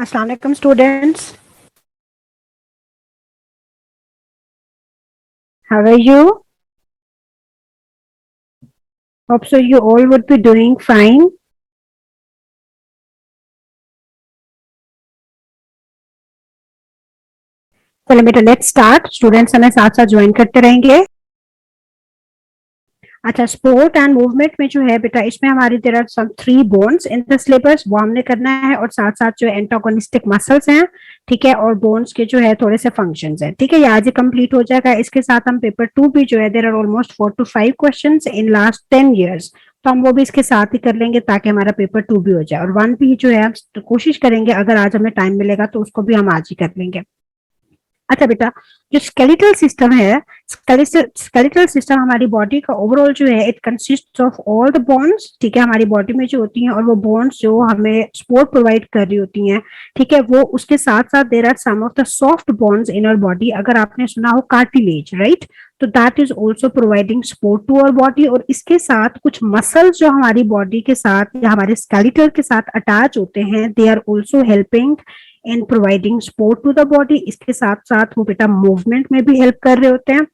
Assalamu alaikum students. How are you? Hope so you all would be doing fine. चलो बेटा let's start. Students हमें साथ साथ join करते रहेंगे. अच्छा, स्पोर्ट एंड मूवमेंट में जो है बेटा इसमें हमारी there are some 3 bones in the syllabus, वो हमने करना है. और साथ साथ जो एंटागोनिस्टिक मसल्स हैं, ठीक है, और बोन्स के जो है थोड़े से फंक्शंस हैं. ठीक है, ये आज ही कंप्लीट हो जाएगा. इसके साथ हम पेपर 2 भी जो है there are almost 4 to 5 questions in last 10 years, तो हम वो भी इसके साथ ही कर लेंगे ताकि हमारा पेपर 2 भी हो जाए. और 1 भी जो है हम कोशिश करेंगे, अगर आज हमें टाइम मिलेगा तो उसको भी हम आज ही कर लेंगे. अच्छा बेटा, जो स्केलेटल सिस्टम है, स्केलेटल सिस्टम हमारी बॉडी का ओवरऑल जो है it consist of all the bones. ठीक है, हमारी बॉडी में जो होती हैं और वो बोन्स जो हमें सपोर्ट प्रोवाइड कर रही होती हैं, ठीक है, वो उसके साथ साथ there are some of the soft bones in our body. अगर आपने सुना हो कार्टिलेज, राइट, तो that is also providing support to our body. और इसके साथ कुछ मसल्स जो हमारी बॉडी के साथ या हमारे स्केलेटल के साथ अटैच होते हैं, they are also helping in providing support to the body. इसके साथ साथ वो बेटा मूवमेंट में भी हेल्प कर रहे होते हैं.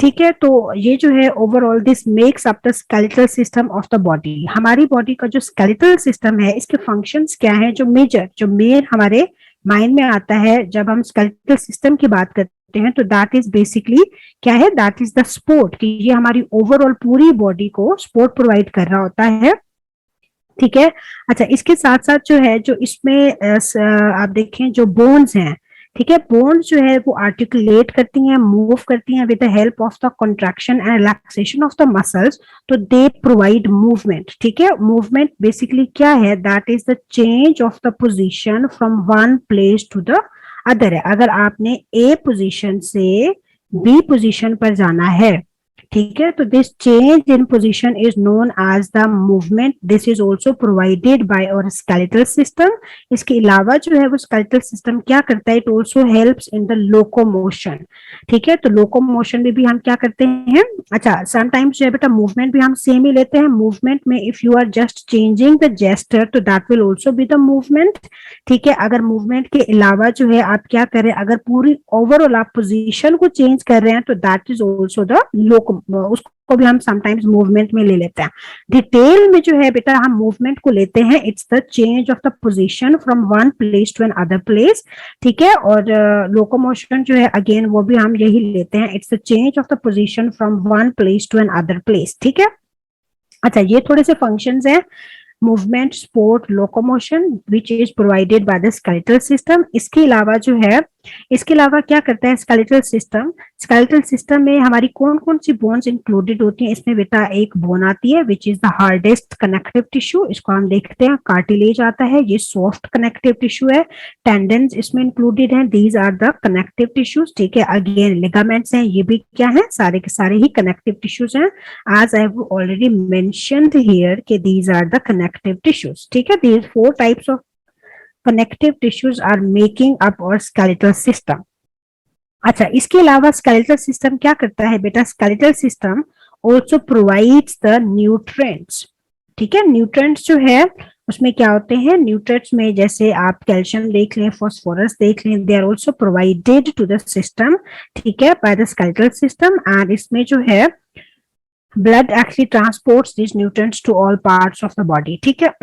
ठीक है, तो ये जो है overall this makes up the skeletal system of the body. हमारी बॉडी का जो स्केलेटल सिस्टम है, इसके फंक्शंस क्या है, जो मेन हमारे माइंड में आता है जब हम स्केलेटल सिस्टम की बात करते हैं, तो दैट इज बेसिकली क्या है, दैट इज द सपोर्ट, कि ये हमारी ओवरऑल पूरी बॉडी को सपोर्ट प्रोवाइड कर रहा होता है. ठीक है. अच्छा, इसके साथ साथ जो है, जो इसमें आप देखें जो बोन्स हैं, ठीक है, बोन्स जो है वो आर्टिकुलेट करती हैं, मूव करती हैं with the help of the contraction and relaxation of the muscles, तो दे प्रोवाइड मूवमेंट. ठीक है, मूवमेंट बेसिकली क्या है, that is the change of the position from one place to the other है. अगर आपने ए पोजीशन से B position पर जाना है, ठीक है, तो this change in position is known as the movement. This is also provided by our skeletal system. इसके अलावा जो है वो स्केलेटल सिस्टम क्या करता है, it also helps in the locomotion. ठीक है, तो लोकोमोशन में भी हम क्या करते हैं. अच्छा, समटाइम्स जो है बेटा मूवमेंट भी हम सेम ही लेते हैं. मूवमेंट में if you are just changing the gesture, तो that will also be the movement. ठीक है, अगर मूवमेंट के अलावा जो है आप क्या करें, अगर पूरी ओवरऑल आप पोजीशन को चेंज कर रहे हैं, तो दैट इज आल्सो द उसको भी हम समटाइम्स मूवमेंट में ले लेते हैं. डिटेल में जो है बेटा हम मूवमेंट को लेते हैं, it's the change of the position from one place to another place. ठीक है, और लोकोमोशन जो है अगेन वो भी हम यही लेते हैं, it's the change of the position from one place to another place. ठीक है. अच्छा, ये थोड़े से फंक्शंस हैं, movement, support, locomotion, which is provided by the skeletal system. इसके अलावा जो है, इसके अलावा क्या करता है स्केलेटल सिस्टम. स्केलेटल सिस्टम में हमारी कौन कौन सी बोन्स इंक्लूडेड होती हैं, इसमें बेटा एक बोन आती है which is the hardest connective tissue. इसको हम देखते हैं, कार्टिलेज आता है, ये सॉफ्ट कनेक्टिव टिश्यू है. टेंडन्स इसमें इंक्लूडेड हैं, these are the connective tissues. ठीक है, अगेन लिगामेंट्स हैं, ये भी क्या है, सारे के सारे ही कनेक्टिव टिश्यूज हैं. As I have already mentioned here कि these are the connective tissues. ठीक है, these 4 types of connective tissues are making up our skeletal system. अच्छा, इसके अलावा skeletal system क्या करता है बेटा, skeletal system also provides the nutrients. ठीक है, nutrients जो है उसमें क्या होते हैं, nutrients में जैसे आप कैल्शियम देख लें, फास्फोरस देख लें, they are also provided to the system. ठीक है, by the skeletal system. and इसमें जो है blood actually transports these nutrients to all parts of the body. ठीक है,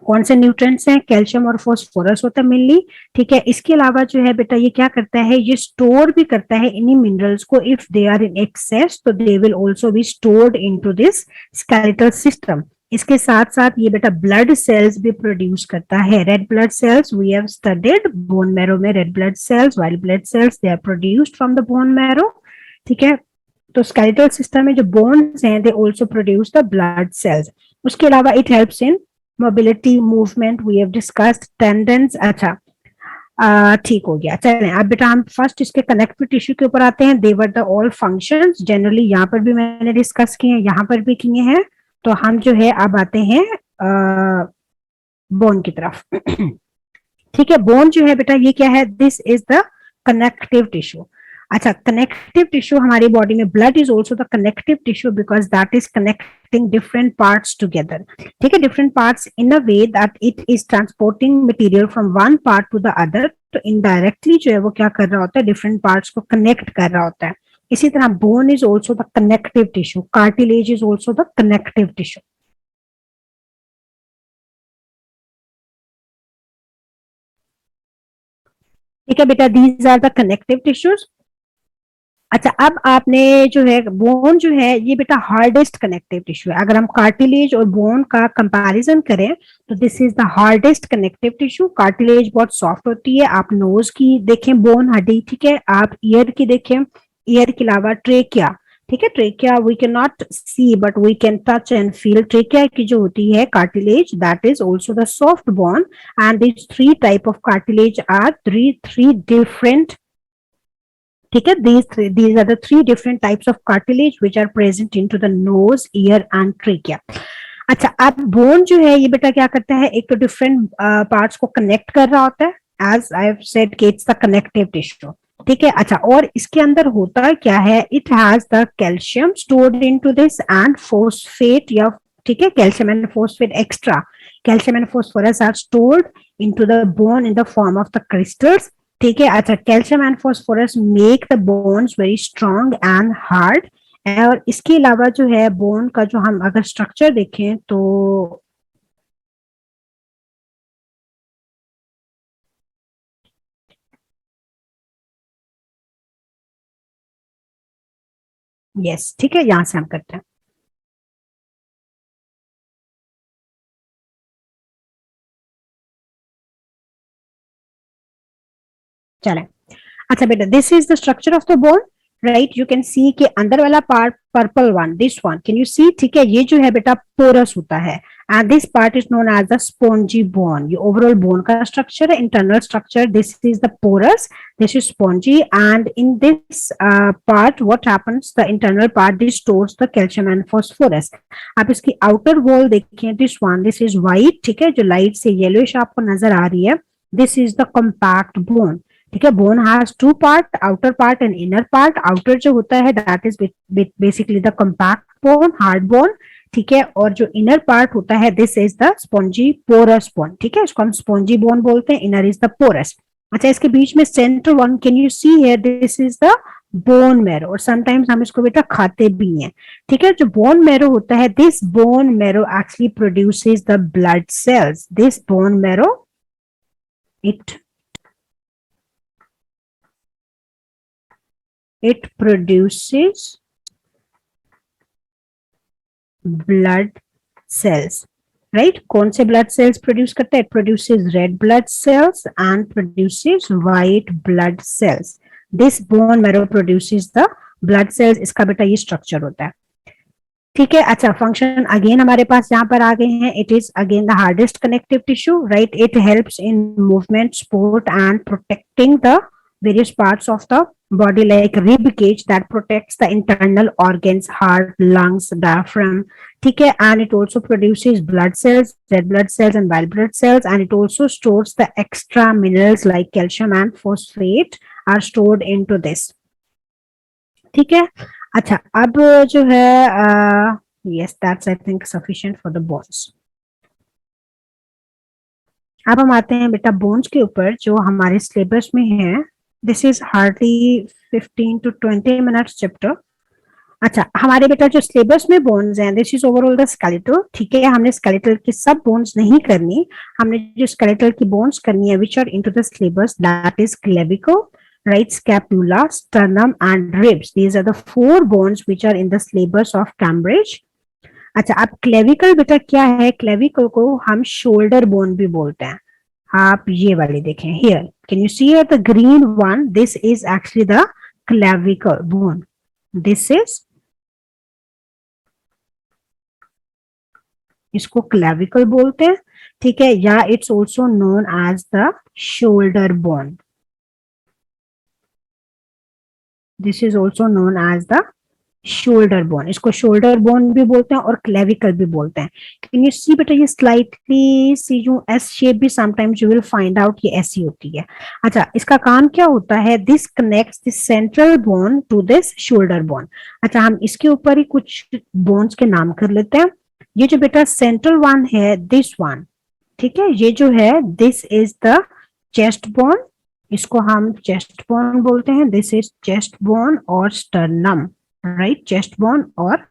कौन से न्यूट्रिएंट्स हैं, कैल्शियम और फास्फोरस होता है मेनली. ठीक है, इसके अलावा जो है बेटा ये क्या करता है, ये स्टोर भी करता है इन्हीं मिनरल्स को. If they are in excess तो they will also be stored into this skeletal system. इसके साथ साथ ये बेटा ब्लड सेल्स भी प्रोड्यूस करता है. Red blood cells we have studied, bone marrow में red blood cells, white blood cells they are produced from the bone marrow. ठीक है, तो स्केलेटल सिस्टम में जो बोन्स हैं they also produce the blood cells. उसके अलावा it helps in mobility, movement, we have discussed tendons. अच्छा, ठीक हो गया. चलें अब बेटा हम फर्स्ट इसके कनेक्टिव टिश्यू के ऊपर आते हैं. देवर द ऑल फंक्शंस, जनरली यहाँ पर भी मैंने डिस्कस किए हैं, यहाँ पर भी किए हैं. तो हम जो है अब आते हैं बोन की तरफ. ठीक है, बोन जो है बेटा ये क्या है, this is the connective tissue. अच्छा, कनेक्टिव टिश्यू हमारी बॉडी में, blood is also the connective tissue because that is connecting different parts together, ठीक है, different parts in a way that it is transporting material from one part to the other. तो indirectly जो है वो क्या कर रहा होता है, डिफरेंट पार्ट्स को कनेक्ट कर रहा होता है। इसी तरह bone is also the connective tissue, cartilage is also the connective tissue. ठीक है बेटा, these are the connective tissues. अच्छा, अब आपने जो है बोन जो है ये बेटा हार्डेस्ट कनेक्टिव टिश्यू है। अगर हम कार्टिलेज और बोन का कंपैरिजन करें तो this is the hardest connective tissue. Cartilage बहुत सॉफ्ट होती है। आप नोज की देखें बोन हड्डी, ठीक है, आप ईयर की देखें, ईयर के अलावा ट्रेकिया, ठीक है, trachea we can not see but we can touch and feel. Trachea की जो होती है cartilage that is also the soft bone. And this three type of cartilage are three different, ठीक है, these are the three different types of cartilage which are present into the nose, ear and trachea. अच्छा, अब bone जो है ये बेटा क्या करता है, एक तो डिफरेंट पार्ट्स को कनेक्ट कर रहा होता है, एज आई हैव सेड कि इट्स द कनेक्टिव टिश्यू, ठीक है। अच्छा, और इसके अंदर होता क्या है, it has the calcium stored into this and phosphate, या ठीक है, calcium and phosphate extra, calcium and phosphorus are stored into the bone in the form of the crystals, ठीक है। अच्छा, calcium and phosphorus make the bones very strong and hard. और इसके अलावा जो है बोन का जो हम अगर स्ट्रक्चर देखें तो यस, ठीक है, यहां से हम करते हैं। चले, अच्छा बेटा, this is the structure of the bone, right. You can see कि अंदर वाला part purple one, this one can you see, ठीक है, ये जो है बेटा पोरस होता है and this part is known as the spongy bone. ये ओवरऑल बोन का स्ट्रक्चर है, internal structure, this is the porous, this is spongy and in this part what happens, the internal part this stores the calcium and phosphorus. आप इसकी outer wall देखिए, this one, this is white, ठीक है, जो light से yellowish आपको नजर आ रही है, this is the compact bone, ठीक है। Bone has two part, outer part and inner part. Outer जो होता है that is basically the compact bone, hard bone, ठीक है, और जो इनर पार्ट होता है this is the spongy porous bone, ठीक है, इसको हम स्पॉन्जी बोन बोलते हैं, इनर इज द पोरस। अच्छा, इसके बीच में centre one can you see here, this is the bone marrow, और समटाइम्स हम इसको बेटा खाते भी हैं, ठीक है। जो बोन मैरो होता है, this bone marrow actually produces the blood sales, this bone marrow it it produces blood cells, right? कौन से blood cells produce करता है? It produces red blood cells and produces white blood cells. This bone marrow produces the blood cells. इसका बेटा ये structure होता है, ठीक है। अच्छा, फंक्शन अगेन हमारे पास यहाँ पर आ गए हैं। It is again the hardest connective tissue, right. It helps in movement, support and protecting the various parts of the body like rib cage that protects the internal organs, heart, lungs, diaphragm, ठीक है। and it also produces blood cells, red blood cells and white blood cells, and it also stores the extra minerals like calcium and phosphate are stored into this, ठीक है। अच्छा, अब जो है yes that's I think sufficient for the bones. अब हम आते हैं बेटा बोन्स के ऊपर जो हमारे सिलेबस में है। This is hardly 15 to 20 minutes chapter. अच्छा, हमारे बेटा जो सिलेबस में बोन्स हैं, this is overall the skeletal, ठीक है। हमने स्केलेटल की सब बोन्स नहीं करनी, हमने जो स्केलेटल की बोन्स करनी है which are into the syllabus, that is clavicle, right, scapula, sternum and ribs. These are the four bones which are in the syllabus of Cambridge. अच्छा, अब क्लेविकल बेटा क्या है? क्लेविकल को हम शोल्डर बोन भी बोलते हैं। आप ये वाले देखें, here can you see here the green one, this is actually the clavicle bone, this is, इसको क्लेविकल बोलते हैं, ठीक है, या it's also known as the shoulder bone, this is also known as the shoulder bone, इसको shoulder bone भी बोलते हैं और क्लेविकल भी बोलते हैं। कैन यू सी बेटा, ये स्लाइटली सी जो एस शेप भी sometimes you will find out ये ऐसी होती है। अच्छा, इसका काम क्या होता है, this connects this central bone to this shoulder bone. अच्छा, हम इसके ऊपर ही कुछ बोन्स के नाम कर लेते हैं। ये जो बेटा सेंट्रल वन है, दिस वन, ठीक है, ये जो है this is the chest bone, इसको हम चेस्ट बोन बोलते हैं। दिस इज चेस्ट बोन और स्टर्नम, राइट, चेस्ट बोन और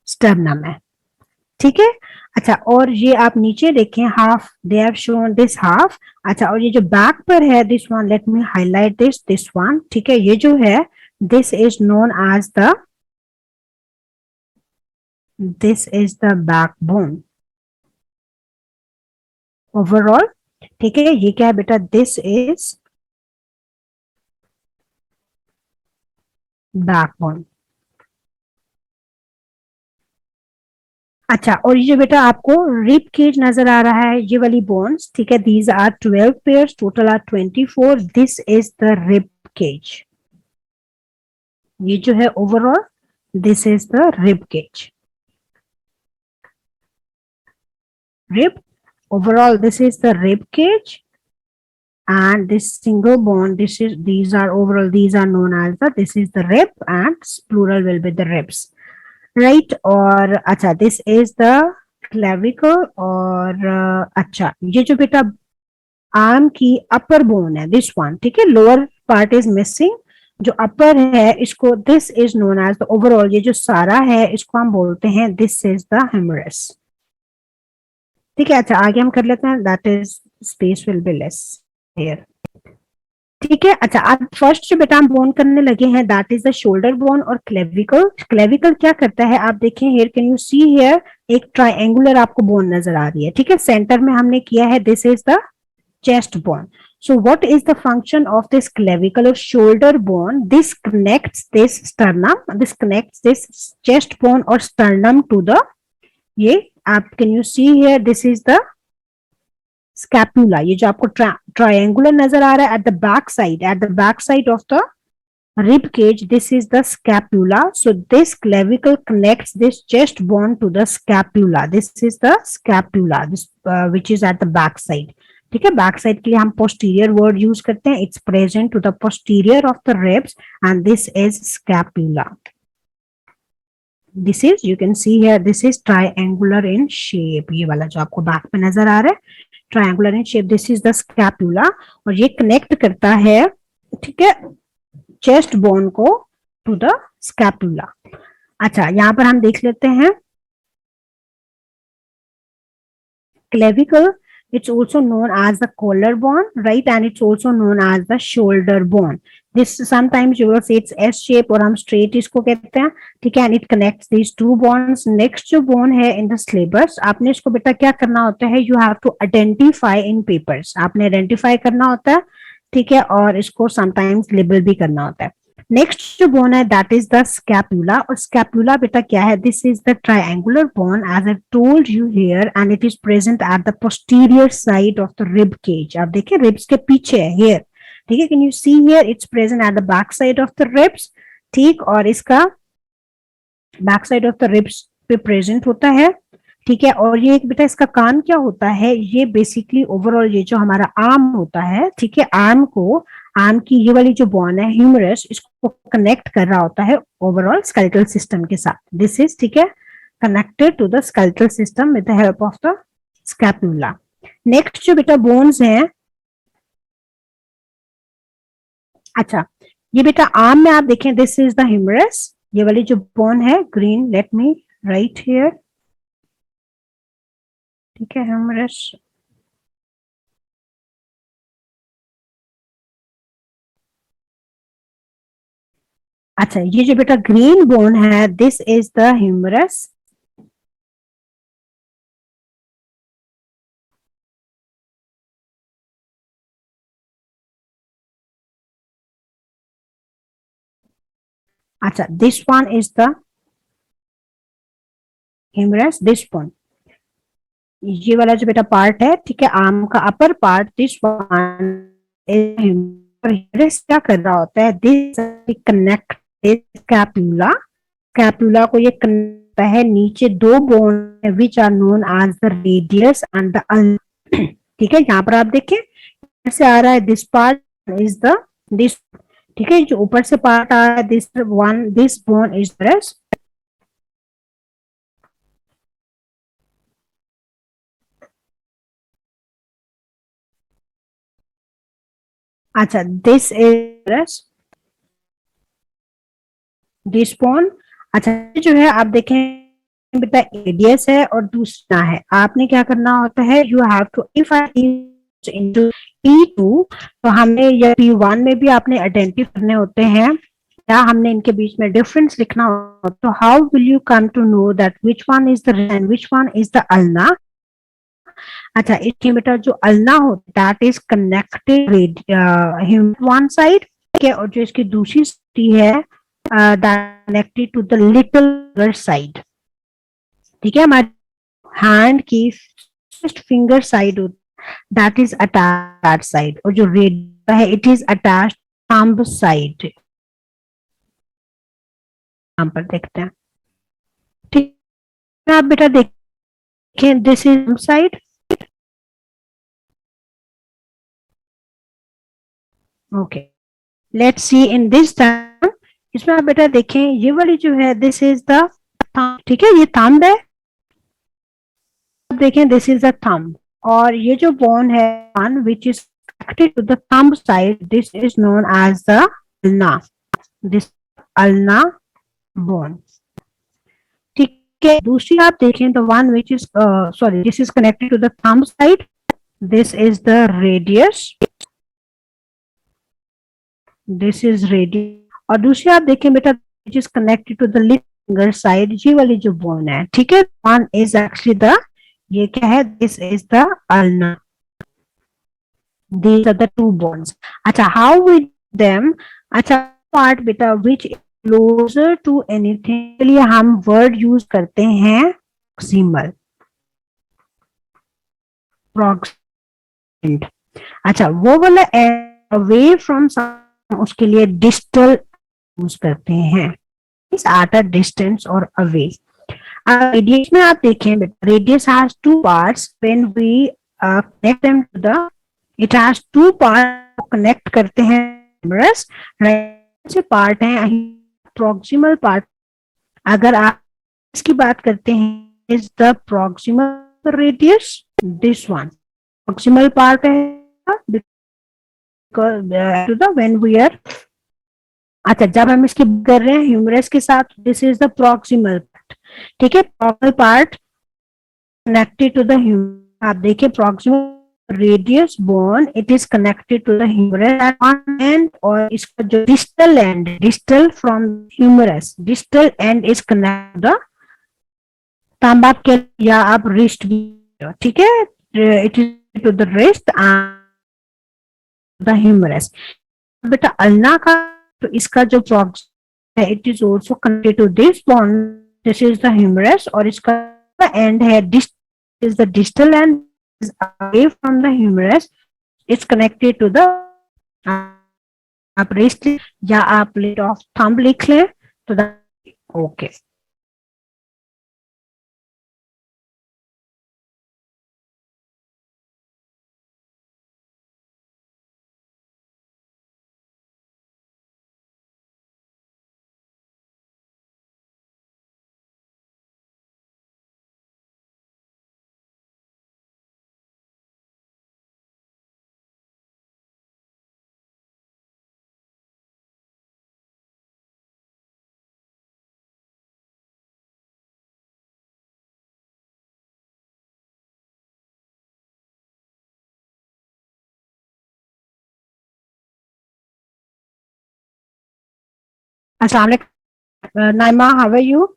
स्टर्नम है, ठीक है। अच्छा, और ये आप नीचे देखें, half they have shown this half. अच्छा, और ये जो बैक पर है this one, let me highlight this one, ठीक है, ये जो है this is known as the, this is the backbone overall, ठीक है। ये क्या है बेटा, दिस इज बैकबोन। अच्छा, और ये जो बेटा आपको रिब केज नजर आ रहा है, ये वाली बोन्स, ठीक है, these are 12 pairs, total are 24, this is the rib cage. ये जो है overall, this is the rib cage, rib, overall this is the rib cage, and this single bone, this is, these are overall, these are known as the, this is the rib and plural will be the ribs, right। और अच्छा, this is the clavicle, और अच्छा, ये जो बेटा arm की अपर bone है, this one, ठीक है, लोअर पार्ट इज मिसिंग, जो अपर है इसको this is known as the, overall ये जो सारा है इसको हम बोलते हैं दिस इज द हेमरेस, ठीक है। अच्छा, आगे हम कर लेते हैं, that is space will be less here, ठीक है। अच्छा, अब फर्स्ट जो बेटा हम बोन करने लगे हैं, that is the shoulder bone और क्लेविकल। क्लेविकल क्या करता है, आप देखें here, can you see here, एक ट्राइंगुलर आपको बोन नजर आ रही है, ठीक है, सेंटर में हमने किया है, this is the chest bone. So what is the function of this clavicle or shoulder bone? This connects this sternum, this connects this chest bone or sternum to the, ये आप, can you see here, this is the scapula, ये जो आपको triangular नजर आ रहा है at the back side of the rib cage, this is the scapula. So this clavicle connects this chest bone to the scapula, this is the scapula, this which is at the back side, ठीक है। Back side के लिए हम posterior word use करते हैं, it's present to the posterior of the ribs and this is scapula. This is, you can see here, this is triangular in shape, ये वाला जो आपको बैक पे नजर आ रहा है triangular in shape, this is the scapula, और ये कनेक्ट करता है, ठीक है, चेस्ट बोन को टू द स्कैपुला। अच्छा, यहाँ पर हम देख लेते हैं clavicle, it's also known as the collarbone, right, and it's also known as the shoulder bone. This sometimes you will say it's S shape और हम straight इसको कहते हैं, ठीक है, and it connects these two bones. Next जो bone है in the syllabus, आपने इसको बेटा क्या करना होता है, you have to identify in papers, आपने identify करना होता है, ठीक है, और इसको sometimes label भी करना होता है। नेक्स्ट जो बोन है दैट इज द स्कैपुला, और स्कैपुला बेटा क्या है, this is the triangular bone as I told you here, and it is present at the posterior side of the rib cage. आप देखिए रिब्स के पीछे है हियर, ठीक है, can you see here, it's present at the back side of the ribs, ठीक, और इसका back side of the ribs पे प्रेजेंट होता है, ठीक है। और ये बेटा इसका काम क्या होता है, ये बेसिकली ओवरऑल ये जो हमारा आर्म होता है, ठीक है, आर्म को, आर्म की ये वाली जो बोन है ह्यूमरस, इसको कनेक्ट कर रहा होता है ओवरऑल स्केलेटल सिस्टम के साथ, दिस इज, ठीक है, connected to the skeletal system with the help of the scapula. Next जो बेटा बोन्स हैं, अच्छा, ये बेटा आर्म में आप देखें, दिस इज द ह्यूमरस, ये वाली जो बोन है green, let me write here, ठीक है, ह्यूमरस, अच्छा, ये जो बेटा ग्रीन बोन है, दिस इज द ह्यूमरस, अच्छा, this one is the humerus, this one, ये वाला जो बेटा पार्ट है, ठीक है, आर्म का upper part, this one is और यूट्रस क्या कर रहा होता है, दिस कनेक्ट स्कैपुला, स्कैपुला को ये कनेक्ट है नीचे दो bone which are known as the radius and the ulna. ठीक है, यहाँ पर आप देखें से आ रहा है this part is the this, ठीक है, जो ऊपर से पार्ट आ रहा है this one, this bone is uterus. अच्छा, this is uterus, this bone. अच्छा, जो है आप देखें बेटा एडीएस है और दूसरा है, आपने क्या करना होता है, you have to if I into P2, तो हमने या P1 में भी आपने आइडेंटिफाई करने होते हैं या हमने इनके बीच में डिफरेंस लिखना होता है, तो how will you come to know that which one is the end which one is the ulna. अच्छा, इसके बेटा जो अल्ना होता है that is connected one side, ठीक है, और जो इसकी दूसरी साइड है connected to the little side, ठीक है, हमारे हैंड की first finger side that is attach side, और जो रेड है it is attach thumb side, यहाँ पर देखते हैं, ठीक है, आप बेटा देखें this is side, okay, let's see in this time, इसमें आप बेटा देखें ये वाली जो है दिस इज द थंब, ठीक है, ये थंब है, आप देखें दिस इज द थंब, और ये जो बोन है one which is connected to the thumb side this is known as the ulna, this ulna bone, ठीक है, दूसरी आप देखें the one which is sorry this is connected to the thumb side, this is the radius, this is radius, और दूसरी आप देखें बेटा which is connected to the little finger side, ये वाली जो बोन है, ठीक है, वन इज एक्चुअली द, ये क्या है, this is the ulna, these are the two bones। अच्छा, how with them, अच्छा पार्ट बेटा which is closer to anything के लिए हम वर्ड यूज करते हैं proximal, proximate। अच्छा, वो वाला अवे फ्रॉम उसके लिए डिस्टल यूज करते हैं, इस एट अ डिस्टेंस और अवे। रेडियस में आप देखें radius has two parts when we connect them to the, it has two part, connect करते हैं ह्यूमरस, से पार्ट है प्रॉक्सिमल पार्ट, अगर आप इसकी बात करते हैं is the proximal radius, this one proximal part है to the when we are, अच्छा जब हम इसकी बात कर रहे हैं ह्यूमरस के साथ this is the proximal part, ठीक है, proximal part connected to the humerus, आप देखिए proximal radius bone it is connected to the humerus at one end, और इसका जो distal end, distal from humerus, distal end is connected the thumb, आप के या आप रिस्ट भी, ठीक है, it is to the wrist and the humerus. बेटा अल्ना का, तो इसका जो प्रॉक्स है it is also connected to this bone, this is the humerus, और इसका एंड है this is the distal end is away from the humerus, it's connected to the, आप रिस्ट या आप लिट ऑफ थंब लिख लें तो ओके। अस्सलाम वालेकुम नाइमा, हाउ आर यू?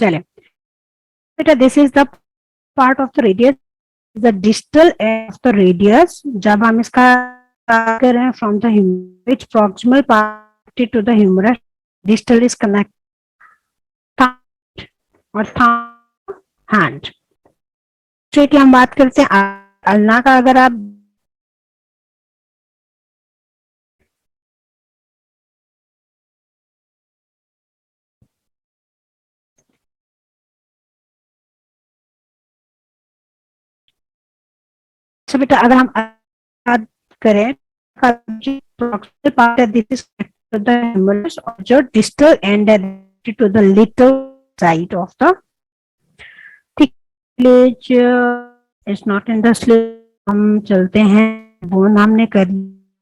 चले बेटा, this is the part of the radius, the distal end of the radius. जब हम इसका कर रहे हैं from the which proximal part to the humerus, distal is connect और हैंड। की हम बात करते हैं अल्ना का। अगर आप बेटा अगर हम बात करें पार्ट है दिस इज द ह्यूमरस, और जो डिस्टल एंड है to the little side of the is not in the slip. हम चलते हैं बोन हमने कर,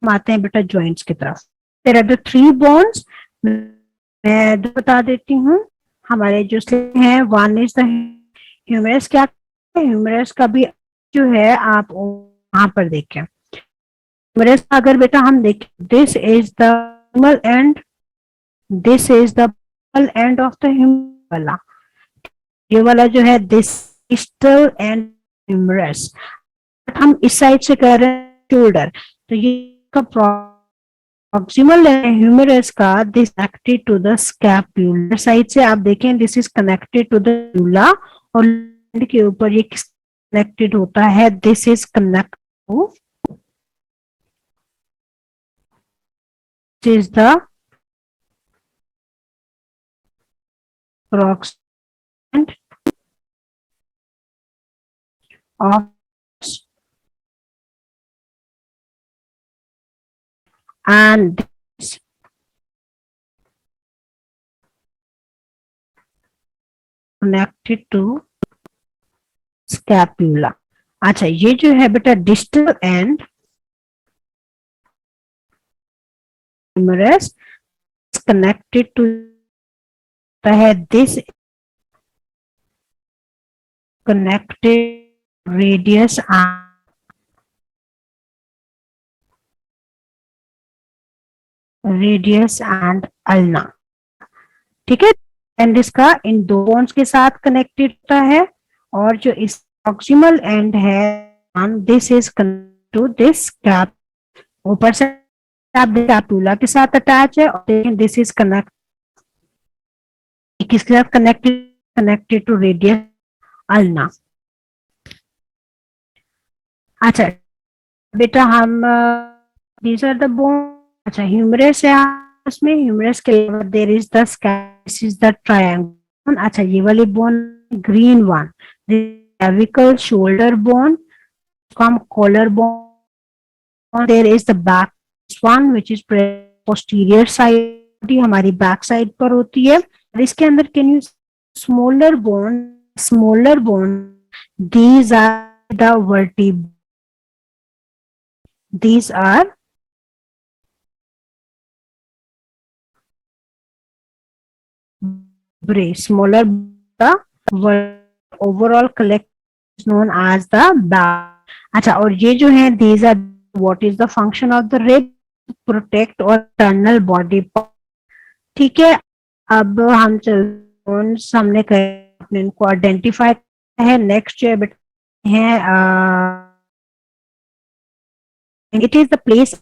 आते हैं बेटा जॉइंट्स की तरफ। देयर आर द 3 बोन्स, मैं बता देती हूँ। हमारे जो स्लिप है, वन इज द ह्यूमरस। क्या ह्यूमरस का भी जो है आप वहां पर देखें, ह्यूमरस अगर बेटा हम देखें, this is the end, this is the end of the humerus वाला, ये वाला जो है दिस डिस्टल एंड ह्यूमरस। हम इस साइड से कर रहे हैं शोल्डर, तो ये का प्रॉक्सिमल ह्यूमरस का this connected to the scapular side से आप देखें, this is connected to the ड्यूला, और के ऊपर ये कनेक्टेड होता है, this is connect to is the proximate of and this connected to scapula। अच्छा, ये जो है बेटा distal end humerus connected to है, this connected radius and ulna। ठीक है, एंड इसका इन दो बोन्स के साथ कनेक्टेड होता है, और जो इस प्रॉक्सिमल एंड है this is to this cap, ऊपर से आप कैपुला के साथ अटैच है, और दिस इज कनेक्ट किसके साथ कनेक्टेड टू रेडियस अल्ना। अच्छा बेटा हम दीज आर द बोन। अच्छा ह्यूमरस है उसमें, ह्यूमरस के अलावा there is the this is the triangle. अच्छा ये वाली bone green one, clavicle shoulder bone, हम collar bone. There is the back one which is posterior side, हमारी बैक साइड पर होती है। इसके अंदर can you smaller bone, these are the vertebrae, these are smaller, the overall collect is known as the back। अच्छा, और ये जो है these are what is the function of the rib, protect और internal body part। ठीक है, अब हम हमने इनको आइडेंटिफाई है। नेक्स्ट जो है it is the place